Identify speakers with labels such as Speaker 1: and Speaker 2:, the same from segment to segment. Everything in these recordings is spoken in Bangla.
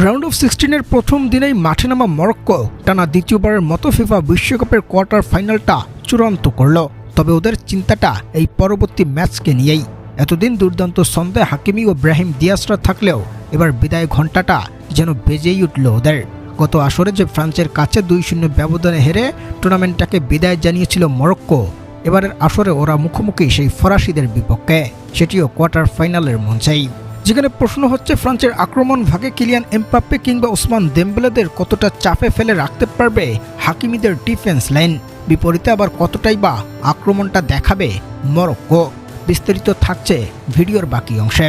Speaker 1: রাউন্ড অফ 16-এর প্রথম দিনেই মাঠে নামা মরক্কো টানা দ্বিতীয়বারের মতো ফিফা বিশ্বকাপের কোয়ার্টার ফাইনালটা চূড়ান্ত করল। তবে ওদের চিন্তাটা এই পরবর্তী ম্যাচকে নিয়েই। এতদিন দুর্দান্ত ছন্দে হাকিমি ও ব্রাহিম দিয়াসরা থাকলেও এবার বিদায় ঘণ্টাটা যেন বেজেই উঠল ওদের। গত আসরে যে ফ্রান্সের কাছে 2-0 ব্যবধানে হেরে টুর্নামেন্টটাকে বিদায় জানিয়েছিল মরক্কো, এবারের আসরে ওরা মুখোমুখি সেই ফরাসিদের বিপক্ষে, সেটিও কোয়ার্টার ফাইনালের মঞ্চেই। যেখানে প্রশ্ন হচ্ছে ফ্রান্সের আক্রমণ ভাগে কিলিয়ান এমবাপ্পে কিংবা ওসমান দেমবেলেদের কতটা চাপে ফেলে রাখতে পারবে হাকিমিদের ডিফেন্স লাইন, বিপরীতে আবার কতটাই বা আক্রমণটা দেখাবে মরক্কো। বিস্তারিত থাকছে ভিডিওর বাকি অংশে।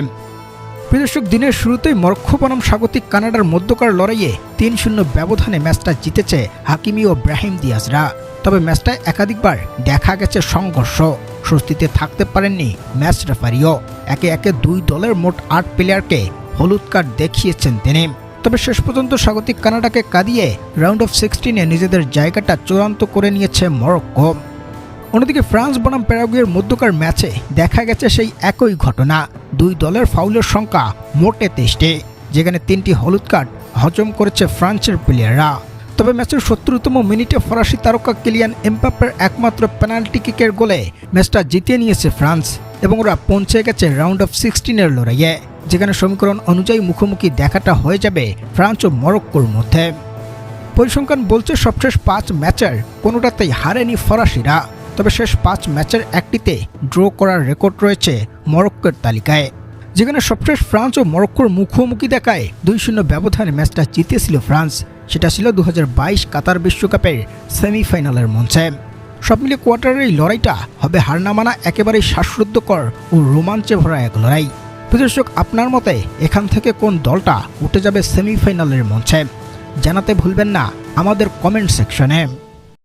Speaker 1: দর্শক, দিনের শুরুতেই মরক্কো বনাম স্বাগতিক কানাডার মধ্যকার লড়াইয়ে 3-0 ব্যবধানে ম্যাচটা জিতেছে হাকিমি ও ব্রাহিম দিয়াসরা। তবে ম্যাচটায় একাধিকবার দেখা গেছে সংঘর্ষ, স্বস্তিতে থাকতে পারেননি ম্যাচ রেফারিও। একে একে দুই দলের মোট 8 প্লেয়ারকে হলুদ কার্ড দেখিয়েছেন তিনি। তবে শেষ পর্যন্ত স্বাগতিক কানাডাকে কাঁদিয়ে রাউন্ড অফ 16-এ নিজেদের জায়গাটা চূড়ান্ত করে নিয়েছে মরক্কো। অন্যদিকে ফ্রান্স বনাম প্যারাগুয়ের মধ্যকার ম্যাচে দেখা গেছে সেই একই ঘটনা। দুই দলের ফাউলের সংখ্যা মোটে 23টে, যেখানে 3টি হলুদ কার্ড হজম করেছে ফ্রান্সের প্লেয়াররা। তবে ম্যাচের 70তম মিনিটে ফরাসি তারকা কিলিয়ান এমবাপ্পের একমাত্র পেনাল্টি কিকের গোলে ম্যাচটা জিতিয়ে নিয়েছে ফ্রান্স এবং ওরা পৌঁছে গেছে রাউন্ড অফ 16-এর লড়াইয়ে, যেখানে সমীকরণ অনুযায়ী মুখোমুখি দেখাটা হয়ে যাবে ফ্রান্স ও মরক্কোর মধ্যে। পরিসংখ্যান বলছে সবশেষ 5 ম্যাচের কোনোটাতেই হারেনি ফরাসিরা। তবে শেষ 5 ম্যাচের একটিতে ড্র করার রেকর্ড রয়েছে মরক্কোর তালিকায়। যেখানে সবশেষ ফ্রান্স ও মরক্কোর মুখোমুখি দেখায় 2-0 ব্যবধানে ম্যাচটা জিতেছিল ফ্রান্স, সেটা ছিল 2022 কাতার বিশ্বকাপের সেমিফাইনালের মঞ্চে। সব মিলিয়ে কোয়ার্টারের এই লড়াইটা হবে হার না মানা একেবারেই শ্বাসরুদ্ধকর ও রোমাঞ্চে ভরা এক লড়াই। দর্শক, আপনার মতে এখান থেকে কোন দলটা উঠে যাবে সেমিফাইনালের মঞ্চে? জানাতে ভুলবেন না আমাদের কমেন্ট সেকশনে।